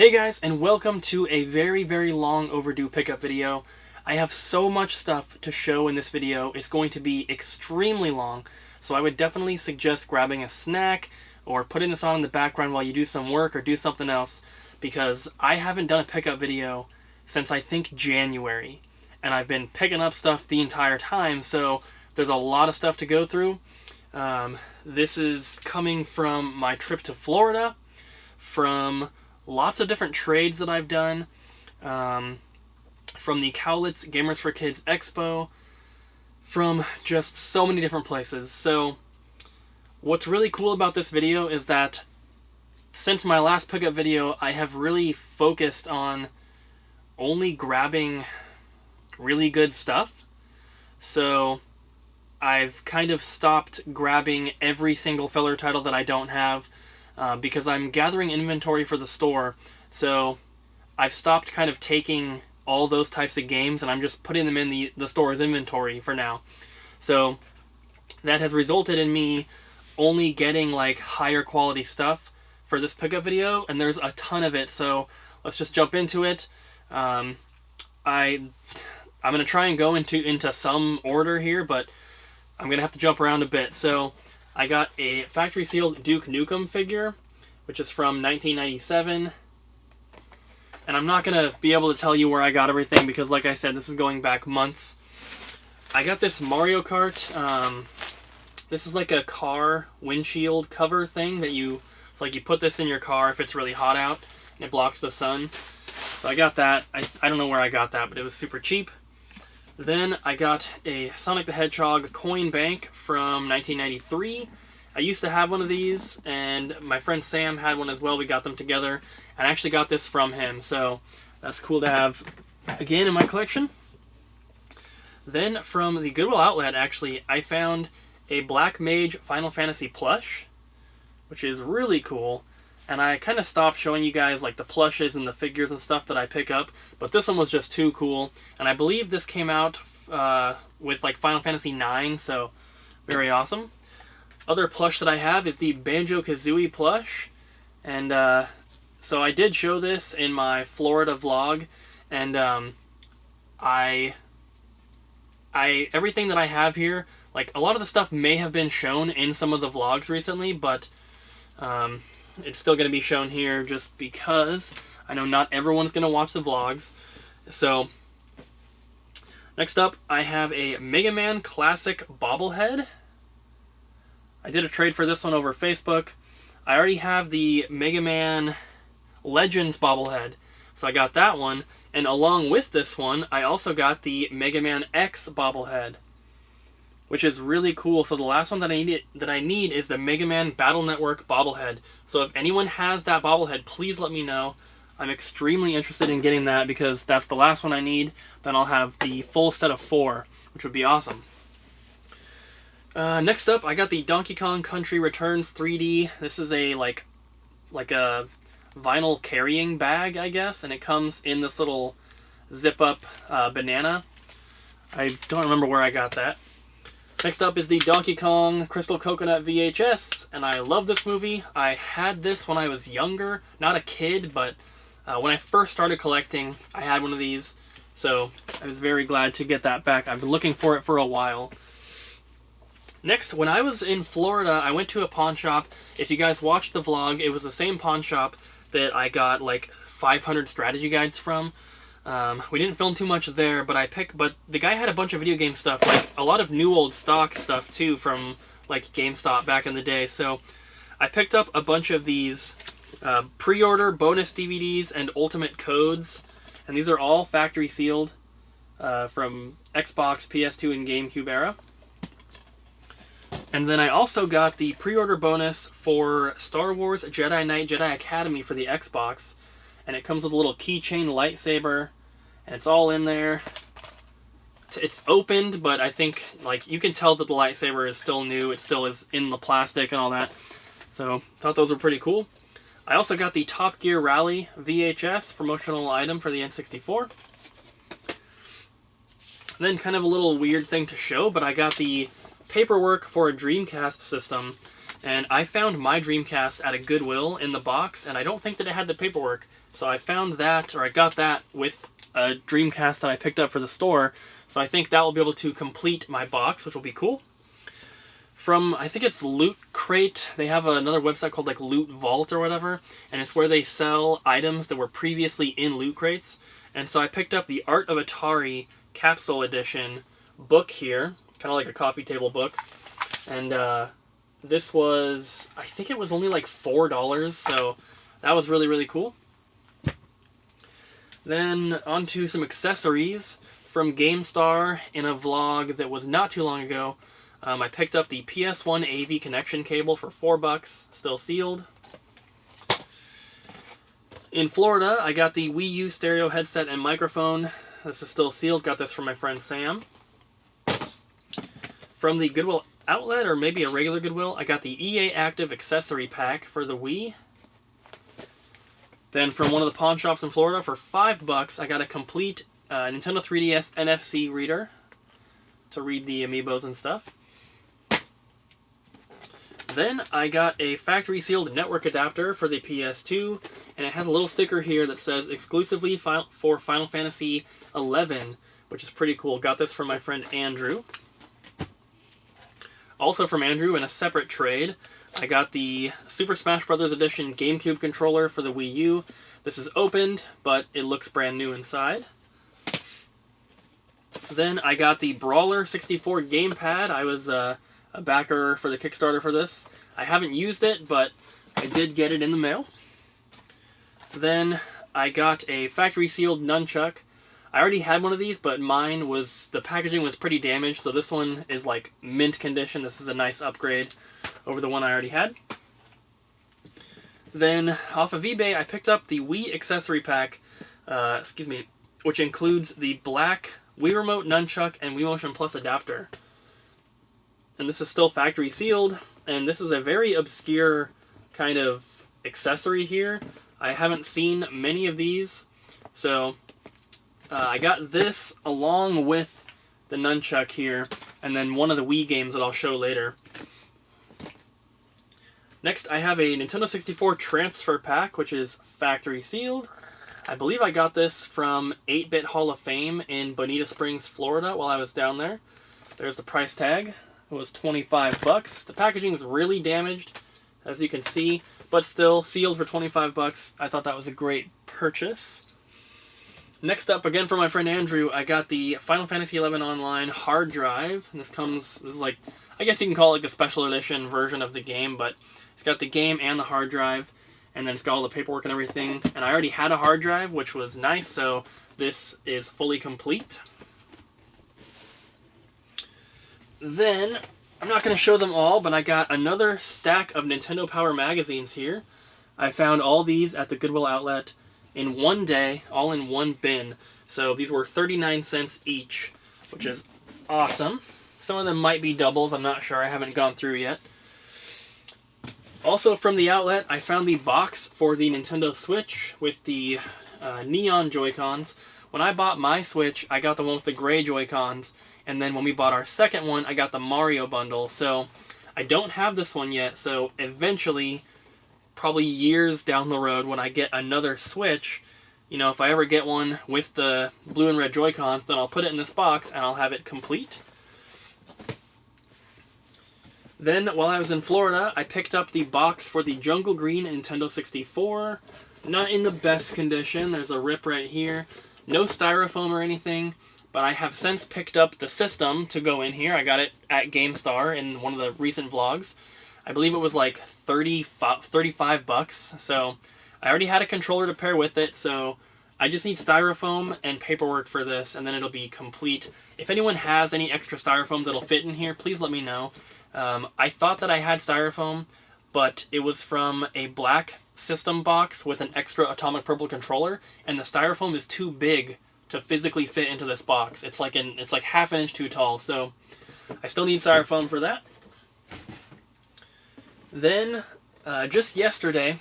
Hey guys, and welcome to a very long overdue pickup video. I have so much stuff to show in this video, it's going to be extremely long, so I would definitely suggest grabbing a snack or putting this on in the background while you do some work or do something else, because I haven't done a pickup video since I think January, and I've been picking up stuff the entire time, so there's a lot of stuff to go through. This is coming from my trip to Florida, from lots of different trades that I've done, from the Cowlitz Gamers for Kids Expo, from just so many different places. So what's really cool about this video is that since my last pickup video, I have really focused on only grabbing really good stuff. So I've kind of stopped grabbing every single filler title that I don't have, because I'm gathering inventory for the store. So I've stopped kind of taking all those types of games and I'm just putting them in the store's inventory for now. So that has resulted in me only getting like higher quality stuff for this pickup video, and there's a ton of it, so let's just jump into it. I'm gonna try and go into some order here, but I'm gonna have to jump around a bit. So I got a factory sealed Duke Nukem figure, which is from 1997. And I'm not going to be able to tell you where I got everything because, like I said, this is going back months. I got this Mario Kart. This is like a car windshield cover thing that it's like you put this in your car if it's really hot out and it blocks the sun. So I got that. I don't know where I got that, but it was super cheap. Then I got a Sonic the Hedgehog coin bank from 1993. I used to have one of these, and my friend Sam had one as well. We got them together, and I actually got this from him, so that's cool to have again in my collection. Then from the Goodwill outlet, actually, I found a Black Mage Final Fantasy plush, which is really cool. And I kind of stopped showing you guys like the plushes and the figures and stuff that I pick up, but this one was just too cool. And I believe this came out with like Final Fantasy IX, so very awesome. Other plush that I have is the Banjo-Kazooie plush, and so I did show this in my Florida vlog, and everything that I have here, like a lot of the stuff may have been shown in some of the vlogs recently, but it's still going to be shown here just because I know not everyone's going to watch the vlogs. So, next up, I have a Mega Man Classic bobblehead. I did a trade for this one over Facebook. I already have the Mega Man Legends bobblehead, so I got that one. And along with this one, I also got the Mega Man X bobblehead, which is really cool. So the last one that I need is the Mega Man Battle Network bobblehead. So if anyone has that bobblehead, please let me know. I'm extremely interested in getting that because that's the last one I need. Then I'll have the full set of 4, which would be awesome. Next up, I got the Donkey Kong Country Returns 3D. This is a like a vinyl carrying bag, I guess, and it comes in this little zip-up banana. I don't remember where I got that. Next up is the Donkey Kong Crystal Coconut VHS, and I love this movie. I had this when I was younger, not a kid, but when I first started collecting, I had one of these, so I was very glad to get that back. I've been looking for it for a while. Next, when I was in Florida, I went to a pawn shop. If you guys watched the vlog, it was the same pawn shop that I got like 500 strategy guides from. We didn't film too much there, but the guy had a bunch of video game stuff, like a lot of new old stock stuff too from like GameStop back in the day. So I picked up a bunch of these pre-order bonus DVDs and ultimate codes, and these are all factory sealed from Xbox, PS2, and GameCube era. And then I also got the pre-order bonus for Star Wars Jedi Knight Jedi Academy for the Xbox. And it comes with a little keychain lightsaber, and it's all in there. It's opened, but I think like you can tell that the lightsaber is still new. It still is in the plastic and all that. So, thought those were pretty cool. I also got the Top Gear Rally VHS promotional item for the N64. Then kind of a little weird thing to show, but I got the paperwork for a Dreamcast system, And I found my Dreamcast at a Goodwill in the box, and I don't think that it had the paperwork. So I found that, or I got that with a Dreamcast that I picked up for the store. So I think that will be able to complete my box, which will be cool. From, I think it's Loot Crate, they have another website called like Loot Vault or whatever, and it's where they sell items that were previously in loot crates. And so I picked up the Art of Atari Capsule Edition book here, kind of like a coffee table book. And this was, I think it was only like $4, so that was really, really cool. Then on to some accessories from GameStar in a vlog that was not too long ago. I picked up the PS1 AV connection cable for $4, still sealed. In Florida, I got the Wii U stereo headset and microphone. This is still sealed, got this from my friend Sam. From the Goodwill outlet, or maybe a regular Goodwill, I got the EA Active accessory pack for the Wii. Then from one of the pawn shops in Florida for $5, I got a complete Nintendo 3DS NFC reader to read the amiibos and stuff. Then I got a factory sealed network adapter for the PS2, and it has a little sticker here that says exclusively for Final Fantasy XI, which is pretty cool. Got this from my friend Andrew. Also from Andrew, in a separate trade, I got the Super Smash Bros. Edition GameCube controller for the Wii U. This is opened, but it looks brand new inside. Then I got the Brawler 64 gamepad. I was a backer for the Kickstarter for this. I haven't used it, but I did get it in the mail. Then I got a factory sealed nunchuck. I already had one of these, but mine was, the packaging was pretty damaged, so this one is like mint condition. This is a nice upgrade over the one I already had. Then off of eBay, I picked up the Wii accessory pack, which includes the black Wii Remote nunchuck and Wii Motion Plus adapter. And this is still factory sealed, and this is a very obscure kind of accessory here. I haven't seen many of these, so I got this along with the nunchuck here, and then one of the Wii games that I'll show later. Next, I have a Nintendo 64 transfer pack, which is factory sealed. I believe I got this from 8-Bit Hall of Fame in Bonita Springs, Florida, while I was down there. There's the price tag. It was $25. The packaging is really damaged, as you can see, but still sealed for $25. I thought that was a great purchase. Next up, again from my friend Andrew, I got the Final Fantasy XI Online hard drive. And this is like, I guess you can call it like a special edition version of the game, but it's got the game and the hard drive, and then it's got all the paperwork and everything. And I already had a hard drive, which was nice, so this is fully complete. Then, I'm not going to show them all, but I got another stack of Nintendo Power magazines here. I found all these at the Goodwill outlet in one day, all in one bin. So these were 39 cents each, which is awesome. Some of them might be doubles, I'm not sure, I haven't gone through yet. Also from the outlet, I found the box for the Nintendo Switch with the neon Joy-Cons. When I bought my Switch, I got the one with the gray Joy-Cons, and then when we bought our second one, I got the Mario bundle. So I don't have this one yet, so eventually, probably years down the road, when I get another Switch, you know, if I ever get one with the blue and red Joy-Cons, then I'll put it in this box and I'll have it complete. Then, while I was in Florida, I picked up the box for the Jungle Green Nintendo 64. Not in the best condition. There's a rip right here. No styrofoam or anything, but I have since picked up the system to go in here. I got it at GameStar in one of the recent vlogs. I believe it was like $35, so I already had a controller to pair with it, so I just need styrofoam and paperwork for this, and then it'll be complete. If anyone has any extra styrofoam that'll fit in here, please let me know. I thought that I had styrofoam, but it was from a black system box with an extra Atomic Purple controller, and the styrofoam is too big to physically fit into this box. It's like half an inch too tall, so I still need styrofoam for that. Then, just yesterday,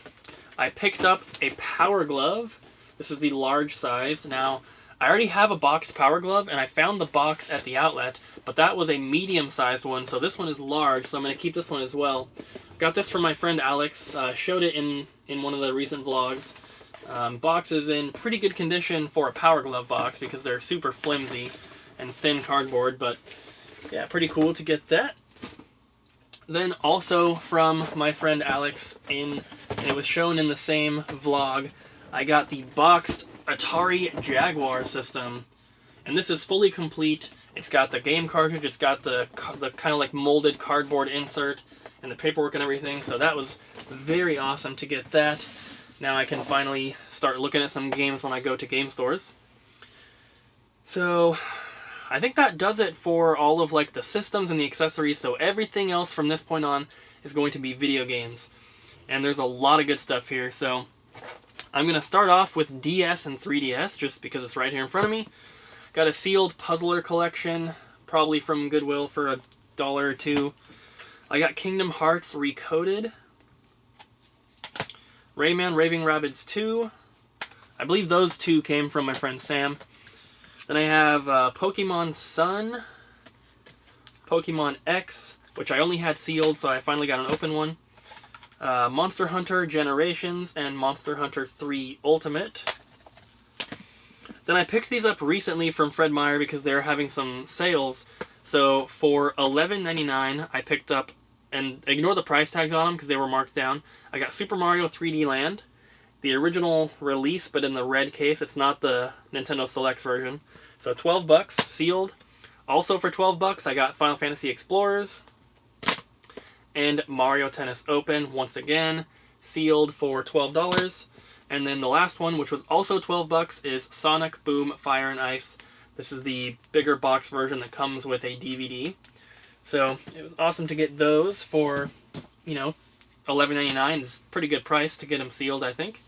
I picked up a Power Glove. This is the large size. Now, I already have a boxed Power Glove, and I found the box at the outlet, but that was a medium-sized one, so this one is large, so I'm going to keep this one as well. Got this from my friend Alex, showed it in one of the recent vlogs. Box is in pretty good condition for a Power Glove box because they're super flimsy and thin cardboard, but yeah, pretty cool to get that. Then also from my friend Alex, and it was shown in the same vlog, I got the boxed Atari Jaguar system, and this is fully complete. It's got the game cartridge, it's got the kind of like molded cardboard insert, and the paperwork and everything, so that was very awesome to get that. Now I can finally start looking at some games when I go to game stores. So I think that does it for all of like the systems and the accessories, so everything else from this point on is going to be video games. And there's a lot of good stuff here, so I'm going to start off with DS and 3DS, just because it's right here in front of me. Got a sealed Puzzler collection, probably from Goodwill for $1 or $2. I got Kingdom Hearts Recoded. Rayman Raving Rabbids 2. I believe those two came from my friend Sam. Then I have Pokemon Sun, Pokemon X, which I only had sealed, so I finally got an open one. Monster Hunter Generations and Monster Hunter 3 Ultimate. Then I picked these up recently from Fred Meyer because they're having some sales. So for $11.99, I picked up, and ignore the price tags on them because they were marked down, I got Super Mario 3D Land, the original release, but in the red case. It's not the Nintendo Selects version. So $12, sealed. Also for $12, I got Final Fantasy Explorers and Mario Tennis Open, once again, sealed for $12. And then the last one, which was also $12, is Sonic Boom Fire and Ice. This is the bigger box version that comes with a DVD. So it was awesome to get those for, you know, $11.99. It's a pretty good price to get them sealed, I think.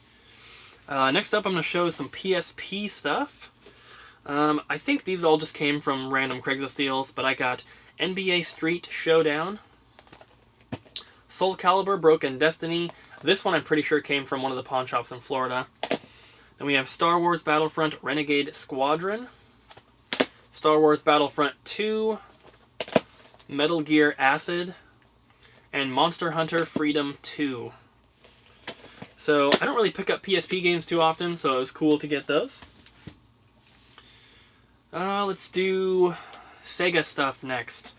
Next up, I'm going to show some PSP stuff. I think these all just came from random Craigslist deals, but I got NBA Street Showdown, Soul Calibur Broken Destiny. This one I'm pretty sure came from one of the pawn shops in Florida. Then we have Star Wars Battlefront Renegade Squadron, Star Wars Battlefront 2, Metal Gear Acid, and Monster Hunter Freedom 2. So I don't really pick up PSP games too often, so it was cool to get those. Let's do Sega stuff next.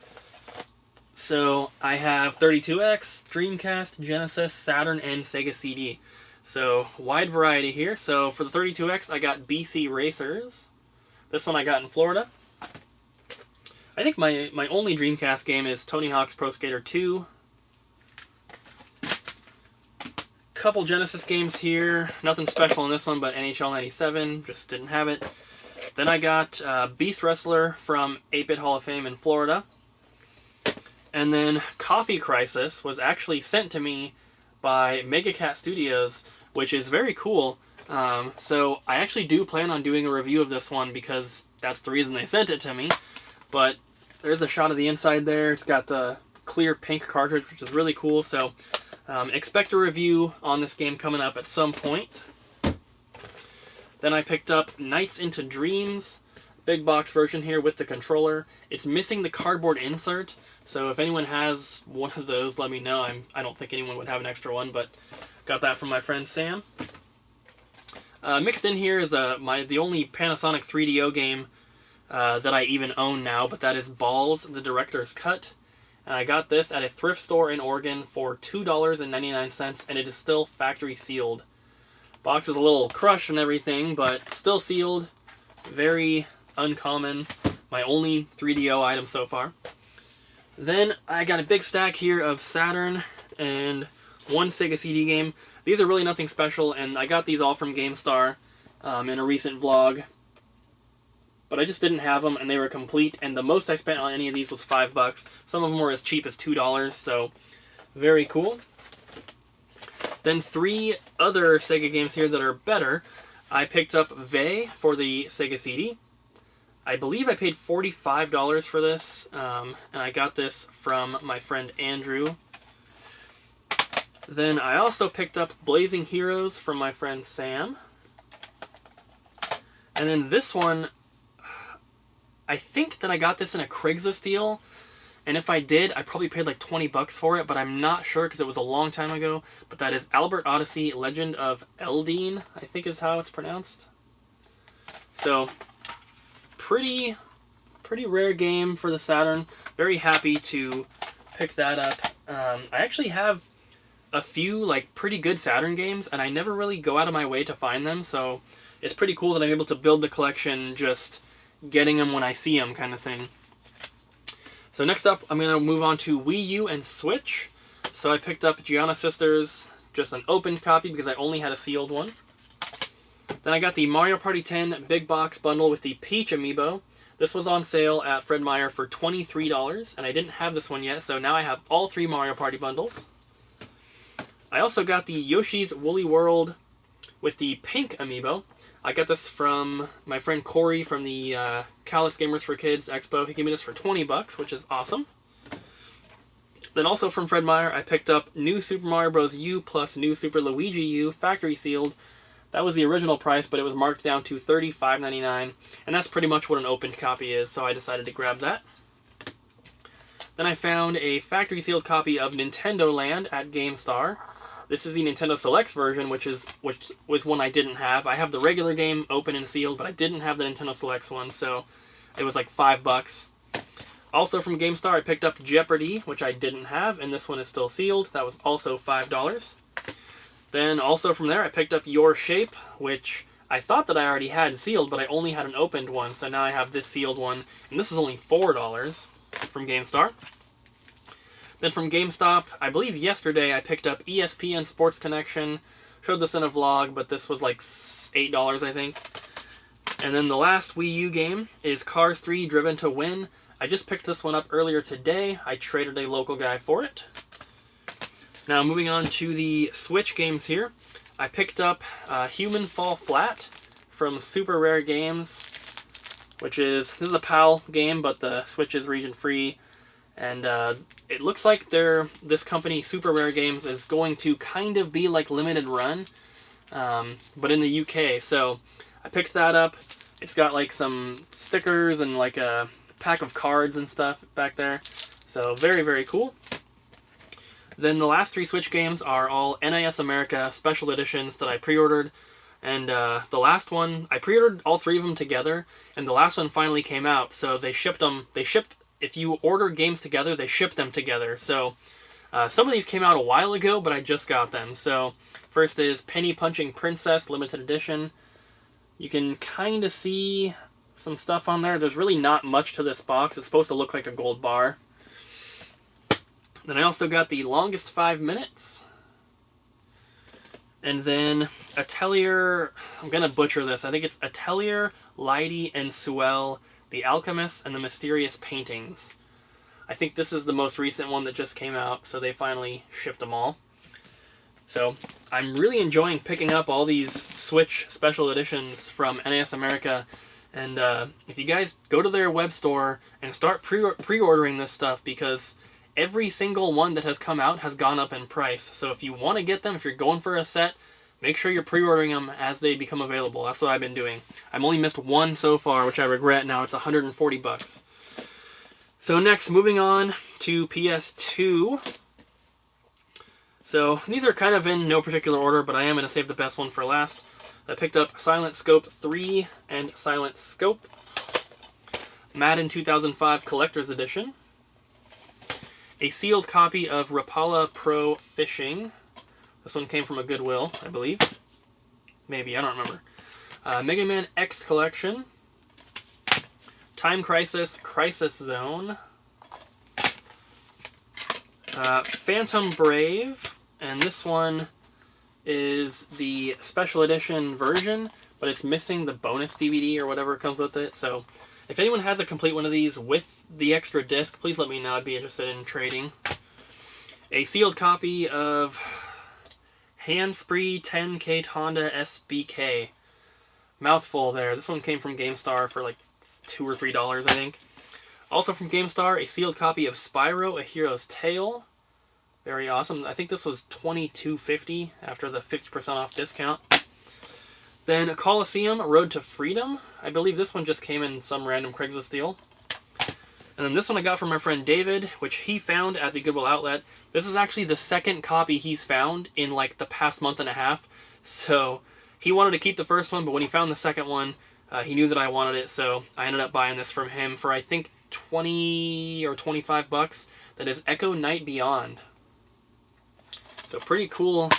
So I have 32X, Dreamcast, Genesis, Saturn, and Sega CD. So wide variety here. So for the 32X, I got BC Racers. This one I got in Florida. I think my only Dreamcast game is Tony Hawk's Pro Skater 2. Couple Genesis games here. Nothing special in this one, but NHL 97. Just didn't have it. Then I got Beast Wrestler from 8-Bit Hall of Fame in Florida. And then Coffee Crisis was actually sent to me by MegaCat Studios, which is very cool. So I actually do plan on doing a review of this one because that's the reason they sent it to me. But there's a shot of the inside there. It's got the clear pink cartridge, which is really cool. So expect a review on this game coming up at some point. Then I picked up Nights into Dreams, big box version here with the controller. It's missing the cardboard insert, so if anyone has one of those, let me know. I don't think anyone would have an extra one, but got that from my friend Sam. Mixed in here is the only Panasonic 3DO game that I even own now, but that is Balls, the Director's Cut. And I got this at a thrift store in Oregon for $2.99, and it is still factory sealed. Box is a little crushed and everything, but still sealed. Very uncommon. My only 3DO item so far. Then I got a big stack here of Saturn and one Sega CD game. These are really nothing special, and I got these all from GameStar in a recent vlog. But I just didn't have them, and they were complete, and the most I spent on any of these was $5. Some of them were as cheap as $2, so very cool. Then 3 other Sega games here that are better. I picked up Vey for the Sega CD. I believe I paid $45 for this, and I got this from my friend Andrew. Then I also picked up Blazing Heroes from my friend Sam. And then this one, I think that I got this in a Craigslist deal. And if I did, I probably paid like 20 bucks for it, but I'm not sure because it was a long time ago. But that is Albert Odyssey, Legend of Eldine, I think is how it's pronounced. So, pretty rare game for the Saturn. Very happy to pick that up. I actually have a few like pretty good Saturn games, and I never really go out of my way to find them. So, it's pretty cool that I'm able to build the collection just getting them when I see them kind of thing. So next up, I'm going to move on to Wii U and Switch. So I picked up Gianna Sisters, just an opened copy because I only had a sealed one. Then I got the Mario Party 10 Big Box Bundle with the Peach Amiibo. This was on sale at Fred Meyer for $23, and I didn't have this one yet, so now I have all 3 Mario Party bundles. I also got the Yoshi's Woolly World with the Pink Amiibo. I got this from my friend Corey from the Calyx Gamers for Kids Expo. He gave me this for 20 bucks, which is awesome. Then also from Fred Meyer, I picked up New Super Mario Bros. U plus New Super Luigi U factory sealed. That was the original price, but it was marked down to $35.99, and that's pretty much what an opened copy is, so I decided to grab that. Then I found a factory sealed copy of Nintendo Land at GameStar. This is the Nintendo Selects version, which was one I didn't have. I have the regular game open and sealed, but I didn't have the Nintendo Selects one, so it was like $5. Also from GameStar, I picked up Jeopardy, which I didn't have, and this one is still sealed. That was also $5. Then also from there, I picked up Your Shape, which I thought that I already had sealed, but I only had an opened one, so now I have this sealed one, and this is only $4 from GameStar. Then from GameStop, I believe yesterday I picked up ESPN Sports Connection. Showed this in a vlog, but this was like $8, I think. And then the last Wii U game is Cars 3 Driven to Win. I just picked this one up earlier today. I traded a local guy for it. Now moving on to the Switch games here. I picked up Human Fall Flat from Super Rare Games, this is a PAL game, but the Switch is region free. And it looks like this company, Super Rare Games, is going to kind of be like limited run, but in the UK. So I picked that up. It's got like some stickers and like a pack of cards and stuff back there. So very, very cool. Then the last 3 Switch games are all NIS America special editions that I pre-ordered. And the last one, I pre-ordered all 3 of them together, and the last one finally came out. So they shipped them. If you order games together, they ship them together. So some of these came out a while ago, but I just got them. So first is Penny Punching Princess Limited Edition. You can kind of see some stuff on there. There's really not much to this box. It's supposed to look like a gold bar. Then I also got the Longest 5 Minutes. And then Atelier, I'm going to butcher this. I think it's Atelier, Leidy, and Suel, The Alchemist, and the Mysterious Paintings. I think this is the most recent one that just came out, so they finally shipped them all. So I'm really enjoying picking up all these Switch special editions from NAS America. And if you guys go to their web store and start pre-ordering this stuff, because every single one that has come out has gone up in price. So if you want to get them, if you're going for a set, make sure you're pre-ordering them as they become available. That's what I've been doing. I've only missed one so far, which I regret now. It's $140. So next, moving on to PS2. So these are kind of in no particular order, but I am going to save the best one for last. I picked up Silent Scope 3 and Silent Scope. Madden 2005 Collector's Edition. A sealed copy of Rapala Pro Fishing. This one came from a Goodwill, I believe. Maybe, I don't remember. Mega Man X Collection. Time Crisis Crisis Zone. Phantom Brave. And this one is the special edition version, but it's missing the bonus DVD or whatever comes with it. So if anyone has a complete one of these with the extra disc, please let me know. I'd be interested in trading. A sealed copy of Handspree 10K Honda SBK. Mouthful there. This one came from GameStar for like $2 or $3, I think. Also from GameStar, a sealed copy of Spyro: A Hero's Tale. Very awesome. I think this was $22.50 after the 50% off discount. Then Coliseum Road to Freedom. I believe this one just came in some random Craigslist deal. And then this one I got from my friend David, which he found at the Goodwill outlet. This is actually the second copy he's found in like the past month and a half. So he wanted to keep the first one, but when he found the second one, he knew that I wanted it. So I ended up buying this from him for I think 20 or 25 bucks. That is Echo Night Beyond. So pretty cool.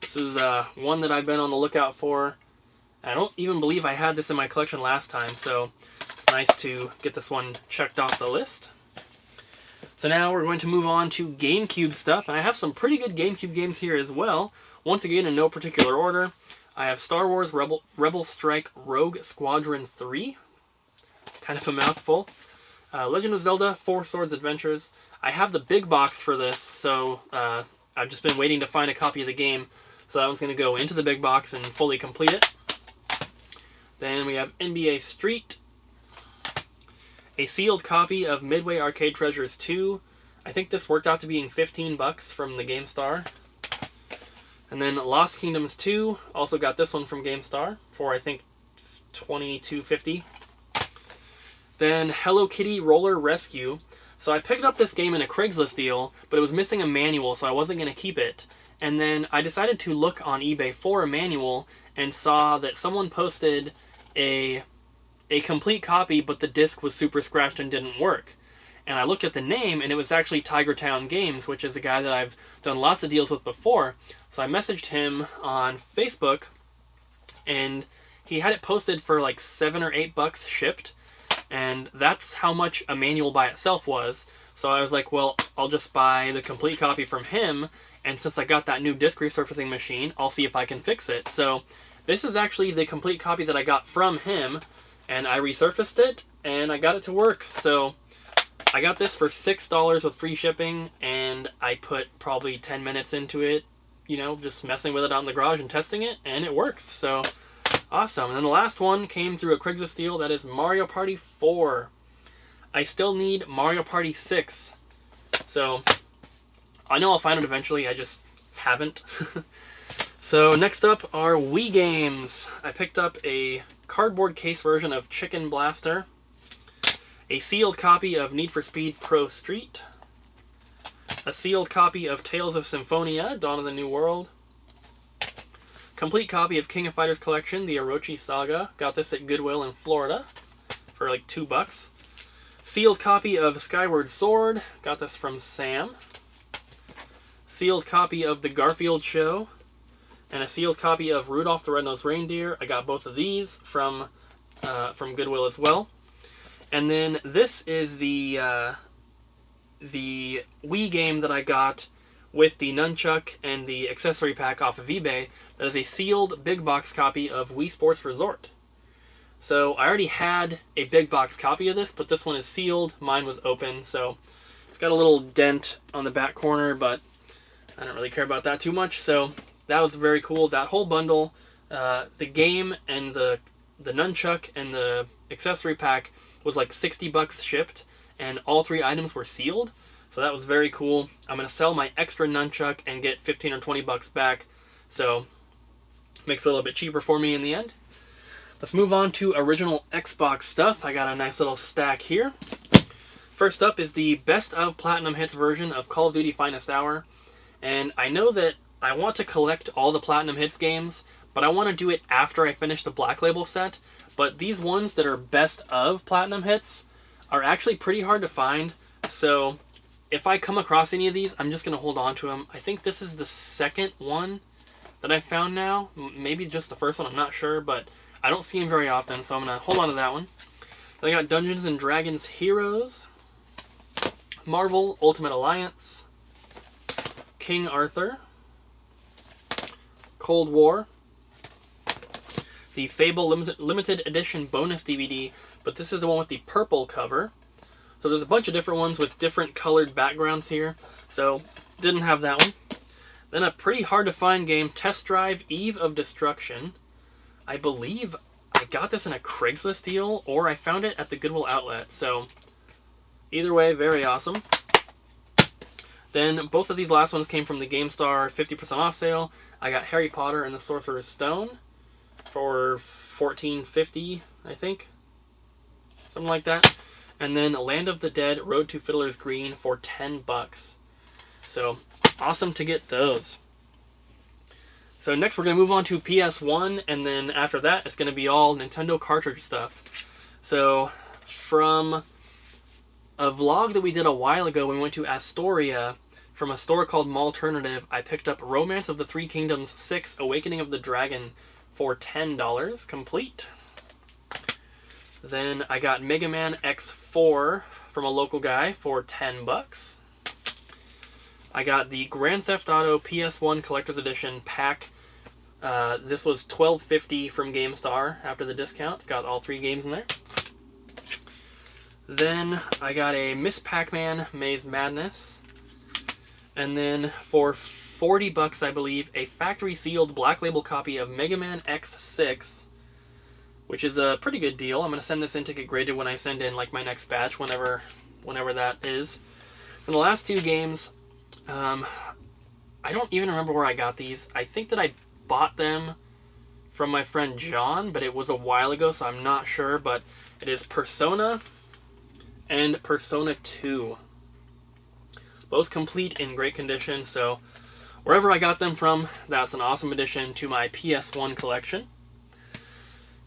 This is one that I've been on the lookout for. I don't even believe I had this in my collection last time, so it's nice to get this one checked off the list. So now we're going to move on to GameCube stuff, and I have some pretty good GameCube games here as well. Once again, in no particular order, I have Star Wars Rebel Strike Rogue Squadron 3. Kind of a mouthful. Legend of Zelda 4 Swords Adventures. I have the big box for this, so I've just been waiting to find a copy of the game. So that one's going to go into the big box and fully complete it. Then we have NBA Street. A sealed copy of Midway Arcade Treasures 2. I think this worked out to being 15 bucks from the GameStar. And then Lost Kingdoms 2. Also got this one from GameStar for I think $22.50. Then Hello Kitty Roller Rescue. So I picked up this game in a Craigslist deal, but it was missing a manual, so I wasn't going to keep it. And then I decided to look on eBay for a manual and saw that someone posted a complete copy, but the disc was super scratched and didn't work. And I looked at the name, and it was actually Tiger Town Games, which is a guy that I've done lots of deals with before. So I messaged him on Facebook, and he had it posted for like $7 or $8 shipped. And that's how much a manual by itself was. So I was like, well, I'll just buy the complete copy from him. And since I got that new disc resurfacing machine, I'll see if I can fix it. So this is actually the complete copy that I got from him. And I resurfaced it, and I got it to work. So I got this for $6 with free shipping. And I put probably 10 minutes into it, you know, just messing with it out in the garage and testing it. And it works. So awesome. And then the last one came through a Craigslist deal. That is Mario Party 4. I still need Mario Party 6. So I know I'll find it eventually. I just haven't. So next up are Wii games. I picked up a cardboard case version of Chicken Blaster. A sealed copy of Need for Speed Pro Street. A sealed copy of Tales of Symphonia, Dawn of the New World. Complete copy of King of Fighters Collection, the Orochi Saga. Got this at Goodwill in Florida for like $2. Sealed copy of Skyward Sword. Got this from Sam. Sealed copy of The Garfield Show. And a sealed copy of Rudolph the Red-Nosed Reindeer. I got both of these from Goodwill as well. And then this is the Wii game that I got with the nunchuck and the accessory pack off of eBay. That is a sealed big box copy of Wii Sports Resort. So I already had a big box copy of this, but this one is sealed. Mine was open, so it's got a little dent on the back corner, but I don't really care about that too much. So that was very cool. That whole bundle, the game and the nunchuck and the accessory pack was like $60 shipped, and all 3 items were sealed. So that was very cool. I'm going to sell my extra nunchuck and get 15 or 20 bucks back. So makes it a little bit cheaper for me in the end. Let's move on to original Xbox stuff. I got a nice little stack here. First up is the Best of Platinum Hits version of Call of Duty Finest Hour. And I know that I want to collect all the Platinum Hits games, but I want to do it after I finish the Black Label set. But these ones that are Best of Platinum Hits are actually pretty hard to find. So if I come across any of these, I'm just going to hold on to them. I think this is the second one that I found now. Maybe just the first one, I'm not sure, but I don't see them very often, so I'm going to hold on to that one. Then I got Dungeons & Dragons Heroes, Marvel Ultimate Alliance, King Arthur, Cold War, the Fable Limited Edition bonus DVD, but this is the one with the purple cover. So there's a bunch of different ones with different colored backgrounds here, so didn't have that one. Then a pretty hard to find game, Test Drive Eve of Destruction. I believe I got this in a Craigslist deal, or I found it at the Goodwill outlet, so either way, very awesome. Then both of these last ones came from the GameStar 50% off sale. I got Harry Potter and the Sorcerer's Stone. for $14.50, I think. Something like that. And then Land of the Dead, Road to Fiddler's Green for $10. So, awesome to get those. So next we're going to move on to PS1, and then after that it's going to be all Nintendo cartridge stuff. So, from a vlog that we did a while ago when we went to Astoria, from a store called Mallternative, I picked up Romance of the Three Kingdoms 6, Awakening of the Dragon for $10, complete. Then I got Mega Man X4 from a local guy for $10. I got the Grand Theft Auto PS1 Collector's Edition pack. This was $12.50 from GameStar after the discount. It's got all 3 games in there. Then I got a Miss Pac-Man Maze Madness. And then for $40, I believe, a factory-sealed Black Label copy of Mega Man X6, which is a pretty good deal. I'm going to send this in to get graded when I send in like my next batch, whenever that is. And the last 2 games, I don't even remember where I got these. I think that I bought them from my friend John, but it was a while ago, so I'm not sure. But it is Persona and Persona 2. Both complete in great condition, so wherever I got them from, that's an awesome addition to my PS1 collection.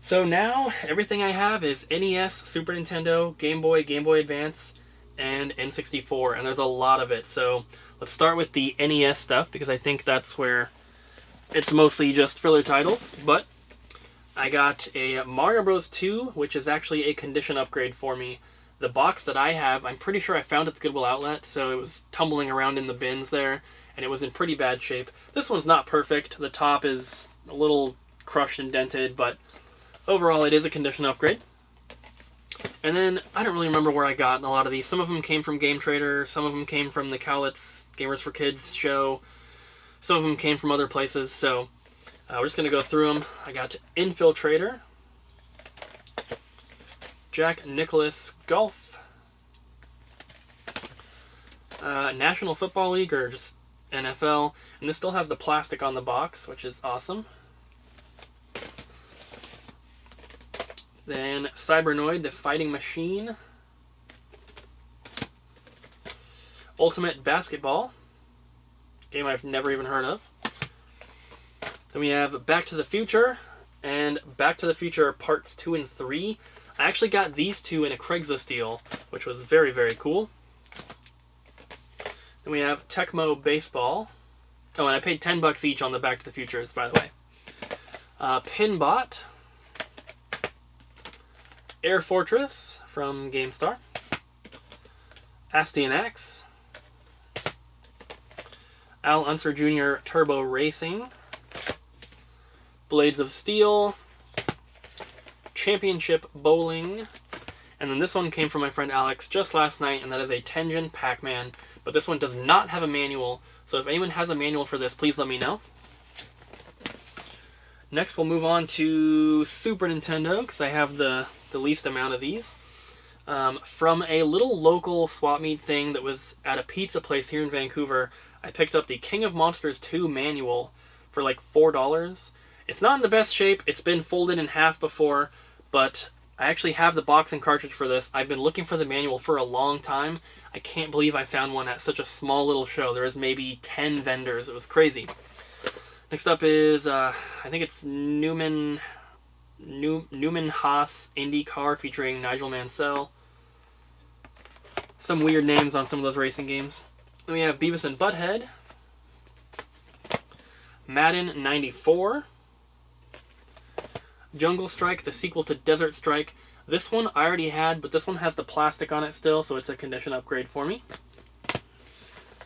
So now, everything I have is NES, Super Nintendo, Game Boy Advance, and N64, and there's a lot of it. So let's start with the NES stuff, because I think that's where it's mostly just filler titles. But I got a Mario Bros. 2, which is actually a condition upgrade for me. The box that I have, I'm pretty sure I found at the Goodwill outlet, so it was tumbling around in the bins there, and it was in pretty bad shape. This one's not perfect. The top is a little crushed and dented, but overall it is a condition upgrade. And then, I don't really remember where I got a lot of these. Some of them came from Game Trader, some of them came from the Cowlitz Gamers for Kids show, some of them came from other places, so we're just going to go through them. I got Infiltrator, Jack Nicklaus Golf, National Football League, or just NFL, and this still has the plastic on the box, which is awesome. Then Cybernoid, the Fighting Machine. Ultimate Basketball, game I've never even heard of. Then we have Back to the Future and Back to the Future Parts 2 and 3. I actually got these 2 in a Craigslist deal, which was very, very cool. Then we have Tecmo Baseball. Oh, and I paid $10 each on the Back to the Futures, by the way. Pinbot. Air Fortress from GameStar. Astion X. Al Unser Jr. Turbo Racing. Blades of Steel. Championship Bowling. And then this one came from my friend Alex just last night, and that is a Tengen Pac-Man. But this one does not have a manual, so if anyone has a manual for this, please let me know. Next, we'll move on to Super Nintendo, because I have the least amount of these. From a little local swap meet thing that was at a pizza place here in Vancouver, I picked up the King of Monsters 2 manual for like $4. It's not in the best shape. It's been folded in half before, but I actually have the box and cartridge for this. I've been looking for the manual for a long time. I can't believe I found one at such a small little show. There was maybe 10 vendors. It was crazy. Next up is, I think it's Newman Haas Indy Car featuring Nigel Mansell. Some weird names on some of those racing games. Then we have Beavis and Butthead. Madden 94. Jungle Strike, the sequel to Desert Strike. This one I already had, but this one has the plastic on it still, so it's a condition upgrade for me.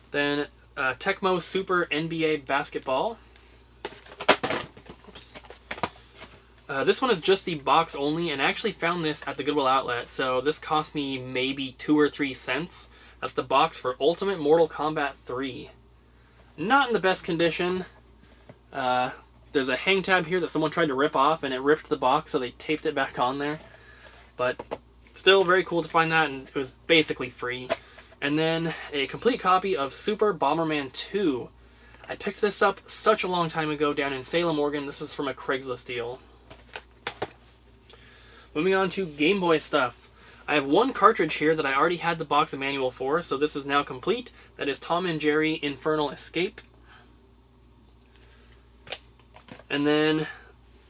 Then Tecmo Super NBA Basketball. Oops. This one is just the box only, and I actually found this at the Goodwill outlet, so this cost me maybe 2 or 3 cents. That's the box for Ultimate Mortal Kombat 3. Not in the best condition. There's a hang tab here that someone tried to rip off, and it ripped the box, so they taped it back on there. But still very cool to find that, and it was basically free. And then a complete copy of Super Bomberman 2. I picked this up such a long time ago down in Salem, Oregon. This is from a Craigslist deal. Moving on to Game Boy stuff. I have one cartridge here that I already had the box and manual for, so this is now complete. That is Tom and Jerry Infernal Escape. And then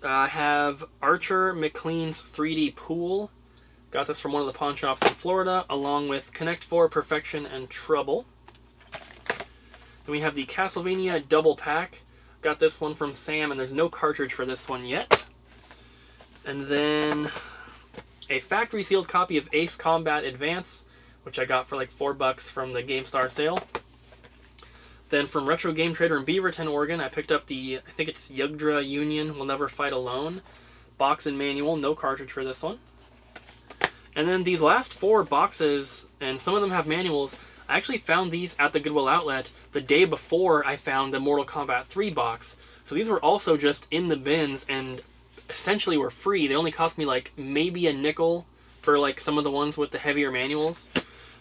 I have Archer McLean's 3D Pool. Got this from one of the pawn shops in Florida, along with Connect 4, Perfection, and Trouble. Then we have the Castlevania Double Pack. Got this one from Sam, and there's no cartridge for this one yet. And then a factory sealed copy of Ace Combat Advance, which I got for like $4 from the GameStar sale. Then from Retro Game Trader in Beaverton, Oregon, I picked up the, I think it's Yugdra Union Will Never Fight Alone. Box and manual, no cartridge for this one. And then these last 4 boxes, and some of them have manuals, I actually found these at the Goodwill outlet the day before I found the Mortal Kombat 3 box. So these were also just in the bins and essentially were free. They only cost me like maybe a nickel for like some of the ones with the heavier manuals.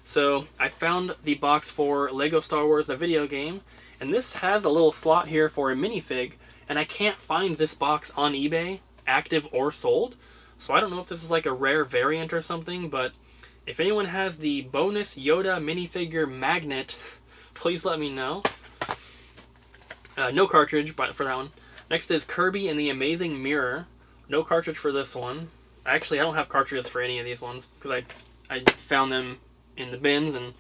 So I found the box for Lego Star Wars the video game, and this has a little slot here for a minifig, and I can't find this box on eBay, active or sold. So I don't know if this is like a rare variant or something, but if anyone has the bonus Yoda minifigure magnet, please let me know. No cartridge but for that one. Next is Kirby and the Amazing Mirror. No cartridge for this one. Actually, I don't have cartridges for any of these ones because I found them in the bins and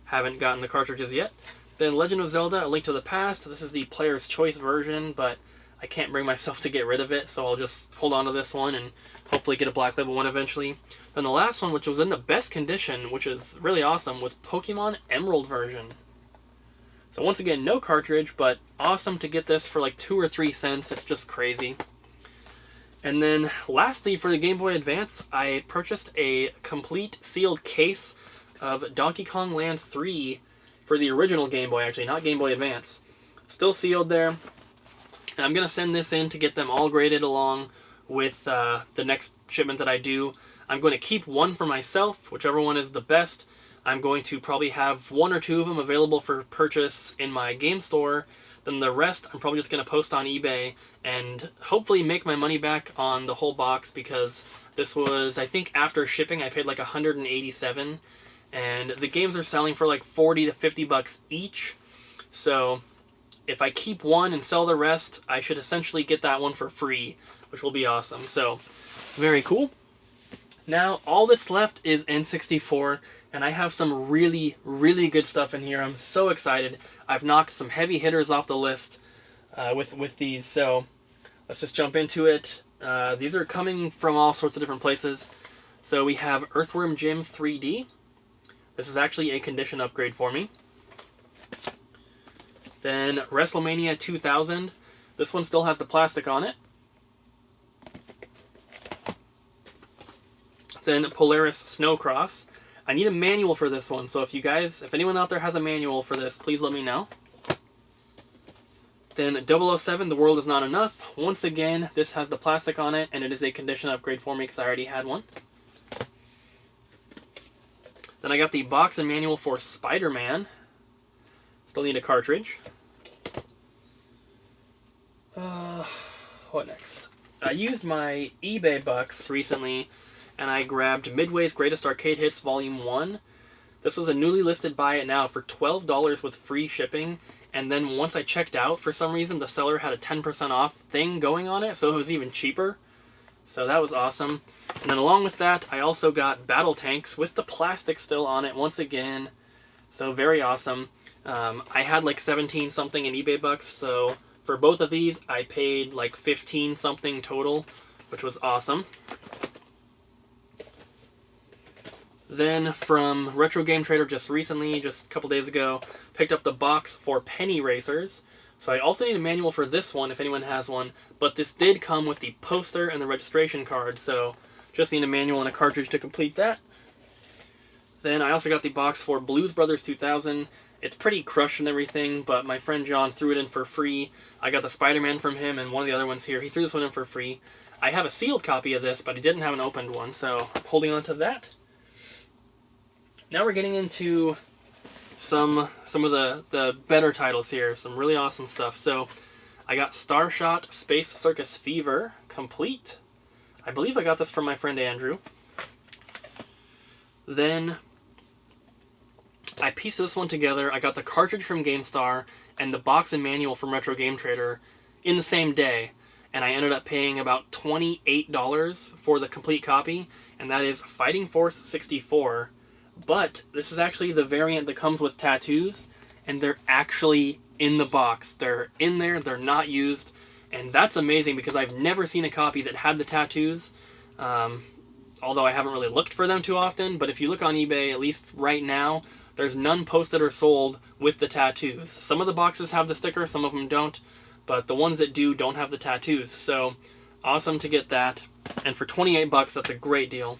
haven't gotten the cartridges yet. Then Legend of Zelda: A Link to the Past. This is the player's choice version, but I can't bring myself to get rid of it, so I'll just hold on to this one and hopefully get a Black Label one eventually. Then the last one, which was in the best condition, which is really awesome, was Pokemon Emerald version. So once again, no cartridge, but awesome to get this for like 2 or 3 cents. It's just crazy. And then lastly, for the Game Boy Advance, I purchased a complete sealed case of Donkey Kong Land 3 for the original Game Boy, actually, not Game Boy Advance. Still sealed there. And I'm going to send this in to get them all graded along with the next shipment that I do. I'm going to keep one for myself, whichever one is the best. I'm going to probably have 1 or 2 of them available for purchase in my game store. Then the rest I'm probably just going to post on eBay and hopefully make my money back on the whole box, because this was, I think after shipping, I paid like $187, and the games are selling for like $40 to $50 each. So if I keep one and sell the rest, I should essentially get that one for free, which will be awesome. So very cool. Now all that's left is N64, and I have some really, really good stuff in here. I'm so excited. I've knocked some heavy hitters off the list with these, so let's just jump into it. These are coming from all sorts of different places. So we have Earthworm Jim 3D. This is actually a condition upgrade for me. Then WrestleMania 2000. This one still has the plastic on it. Then Polaris Snowcross. I need a manual for this one, so if anyone out there has a manual for this, please let me know. Then 007, The World Is Not Enough. Once again, this has the plastic on it, and it is a condition upgrade for me because I already had one. Then I got the box and manual for Spider-Man. Still need a cartridge. What next? I used my eBay bucks recently, and I grabbed Midway's Greatest Arcade Hits Volume 1. This was a newly listed buy it now for $12 with free shipping, and then once I checked out, for some reason the seller had a 10% off thing going on it, so it was even cheaper. So that was awesome. And then along with that, I also got Battle Tanks with the plastic still on it once again. So very awesome. I had like 17 something in eBay bucks, so for both of these I paid like 15 something total, which was awesome. Then from Retro Game Trader just recently, just a couple days ago, picked up the box for Penny Racers. So I also need a manual for this one if anyone has one, but this did come with the poster and the registration card, so just need a manual and a cartridge to complete that. Then I also got the box for Blues Brothers 2000. It's pretty crushed and everything, but my friend John threw it in for free. I got the Spider-Man from him and one of the other ones here. He threw this one in for free. I have a sealed copy of this, but I didn't have an opened one, so I'm holding on to that. Now we're getting into some of the better titles here, some really awesome stuff. So I got Starshot Space Circus Fever complete. I believe I got this from my friend Andrew. Then I pieced this one together. I got the cartridge from GameStar and the box and manual from Retro Game Trader in the same day. And I ended up paying about $28 for the complete copy, and that is Fighting Force 64. But this is actually the variant that comes with tattoos, and they're actually in the box. They're in there, they're not used, and that's amazing because I've never seen a copy that had the tattoos, although I haven't really looked for them too often. But if you look on eBay, at least right now, there's none posted or sold with the tattoos. Some of the boxes have the sticker, some of them don't, but the ones that do don't have the tattoos. So awesome to get that. And for 28 bucks, that's a great deal.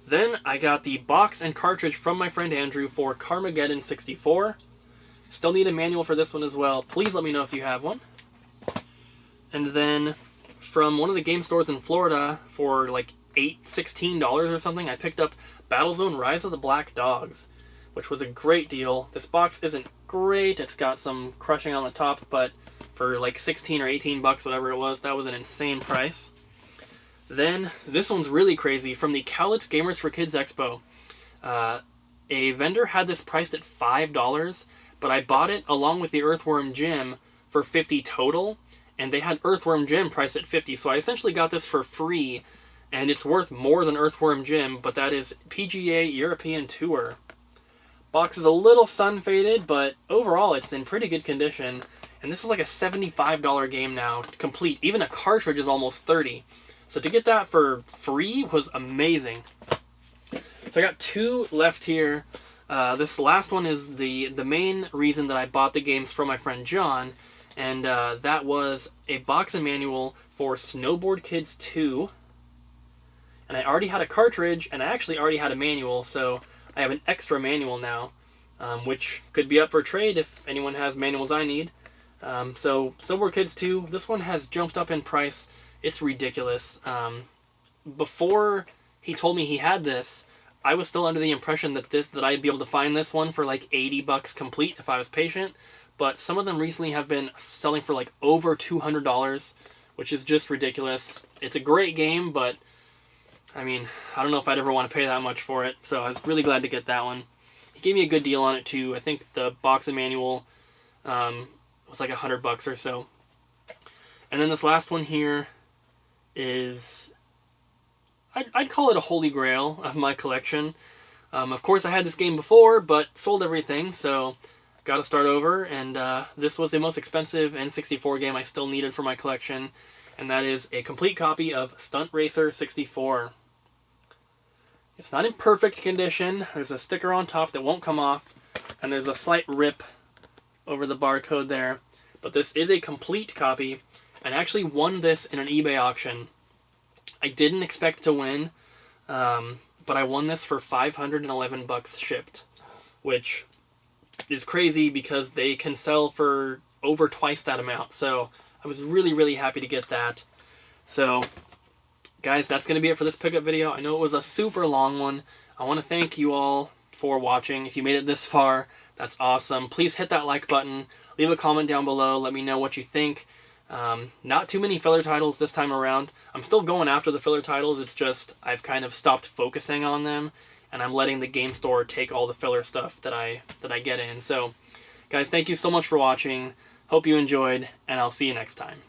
Then I got the box and cartridge from my friend Andrew for Carmageddon 64. Still need a manual for this one as well. Please let me know if you have one. And then from one of the game stores in Florida for like $16 or something, I picked up Battlezone Rise of the Black Dogs, which was a great deal. This box isn't great. It's got some crushing on the top, but for like 16 or 18 bucks, whatever it was, that was an insane price. Then, this one's really crazy. From the Cowlitz Gamers for Kids Expo, a vendor had this priced at $5, but I bought it along with the Earthworm Jim for $50 total, and they had Earthworm Jim priced at $50, so I essentially got this for free, and it's worth more than Earthworm Jim, but that is PGA European Tour. Box is a little sun-faded, but overall it's in pretty good condition, and this is like a $75 game now, complete. Even a cartridge is almost $30. So to get that for free was amazing. So I got two left here. This last one is the main reason that I bought the games from my friend John, and that was a box and manual for Snowboard Kids 2. And I already had a cartridge, and I actually already had a manual, so I have an extra manual now, which could be up for trade if anyone has manuals I need. So Snowboard Kids 2, this one has jumped up in price. It's ridiculous. Before he told me he had this, I was still under the impression that I'd be able to find this one for like 80 bucks complete if I was patient. But some of them recently have been selling for like over $200, which is just ridiculous. It's a great game, but I mean, I don't know if I'd ever want to pay that much for it. So I was really glad to get that one. He gave me a good deal on it too. I think the box and manual was like $100 or so. And then this last one here is, I'd call it a holy grail of my collection. Of course I had this game before, but sold everything, so got to start over, and this was the most expensive N64 game I still needed for my collection, and that is a complete copy of Stunt Racer 64. It's not in perfect condition. There's a sticker on top that won't come off, and there's a slight rip over the barcode there, but this is a complete copy. And I actually won this in an eBay auction. I didn't expect to win, but I won this for 511 bucks shipped, which is crazy because they can sell for over twice that amount. So I was really, really happy to get that. So, guys, that's going to be it for this pickup video. I know it was a super long one. I want to thank you all for watching. If you made it this far, that's awesome. Please hit that like button. Leave a comment down below. Let me know what you think. Not too many filler titles this time around. I'm still going after the filler titles, it's just I've kind of stopped focusing on them, and I'm letting the game store take all the filler stuff that I get in. So, guys, thank you so much for watching. Hope you enjoyed, and I'll see you next time.